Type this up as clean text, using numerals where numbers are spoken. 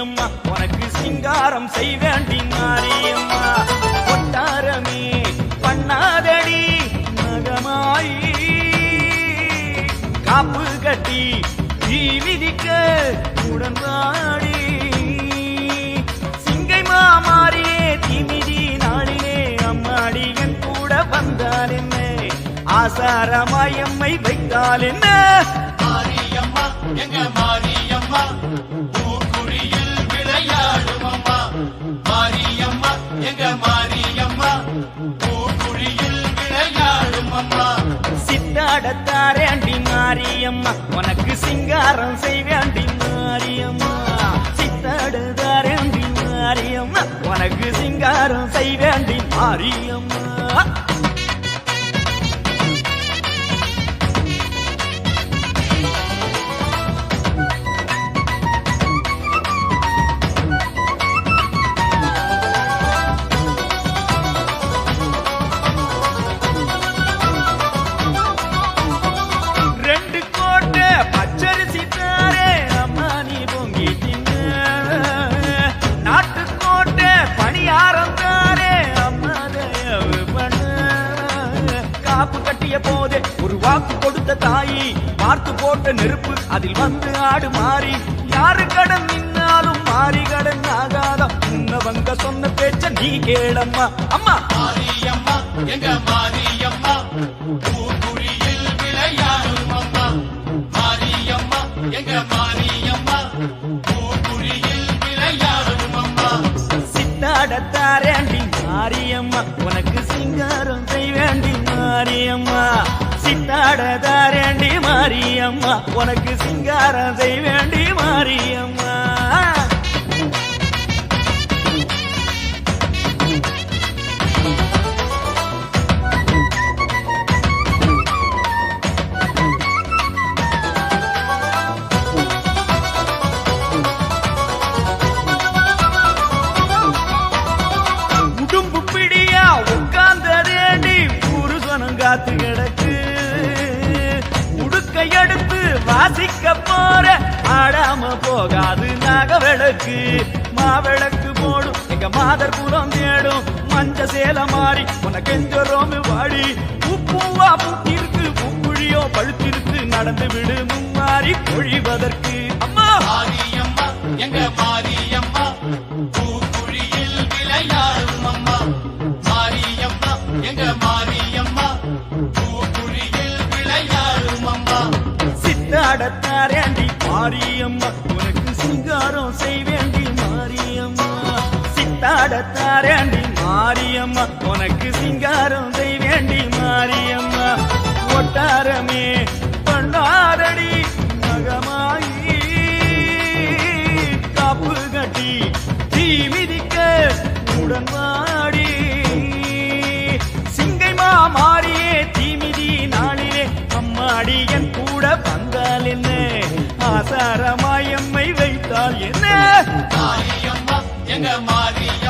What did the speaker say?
மாரியம்மா உனக்கு சிங்காரம் செய்வேண்டி மாரியம்மா கொட்டாரமே பண்ணாதடி மகமாயி காப்பு கட்டி தீ மிதிக்க உடன்பாடி சிங்கை மாமாரியே தீமிதி நாளிலே அம்மாடி என் கூட வந்தால் என்ன ஆசாரமாயம்மை வைத்தால் என்ன மாரியம்மா எங்க மாரியம்மா பூக்குழியில் விளையாடும் அம்மா மாரியம்மா எங்க மாரியம்மா பூக்குழியில் விளையாடும் அம்மா சித்தாடத்தாரேண்டி மாரியம்மா உனக்கு சிங்காரம் செய்வேண்டி மாரியம்மா சித்தாடுதாரேண்டி மாரியம்மா உனக்கு சிங்காரம் செய்வேண்டி மாரியம்மா போதே ஒரு வாக்கு கொடுத்த தாயி பார்த்து போட்ட நெருப்பு அதில் வந்து ஆடு மாறி யாரு கடன் நின்னாலும் மாறி கடன் ஆகாதம் உன்னவங்க சொன்ன பேச்ச நீ கேளம்மா அம்மா மாரியம்மா எங்க மாரியம்மா பூக்குழியில் விளையாடும் அம்மா மாரியம்மா எங்க மாரியம்மா பூக்குழியில் விளையாடும் அம்மா சித்தாடத்தாரேண்டி மாரியம்மா உனக்கு சிங்காரம் செய்வேண்டி மாரியம்மா சித்தாடத்தாரேண்டி மாரியம்மா உனக்கு சிங்காரம் செய்வேண்டி மாரியம்மா உடும்பு பிடியா உட்கார்ந்ததேண்டி புருஷனும் காத்து கிடக்கு உடுக்கை எடுத்து வாசிக்க போற ஆடாம போகாது நாகவிளக்கு மாவிளக்கு போடும் எங்க மாதர் புறம் தேடும் மஞ்ச சேல மாறி உனக்கு எந்த ரோமு வாடி உப்புவா பூத்திருக்கு பூக்குழியோ பழுத்திருக்கு நடந்து விடு மும்மாறி பொழிவதற்கு அம்மா மாரியம்மா எங்க மாரியம்மா பூக்குழியில் விளையாடும் அம்மா மாரியம்மா எங்க மாரியம்மா பூக்குழியில் விளையாடும் அம்மா சித்தாடத்தாரேண்டி மாரியம்மா உனக்கு சிங்காரம் செய்வேண்டி மாரியம்மா சித்தாடத்தாரேண்டி மாரியம்மா உனக்கு சிங்காரம் செய்வேண்டி மாரியம்மா ஒட்டாரமே பண்ணாரடி மகமாயி காப்பு கட்டி தீ மிதிக்க உடன்வாடி சிங்கை மாறியே தீமிதி நாளிலே அம்மாடி என் கூட வந்தால் என்ன ஆசாரமாயம்மை வைத்தால் என்ன மாரியம்மா எங்க மாரியம்மா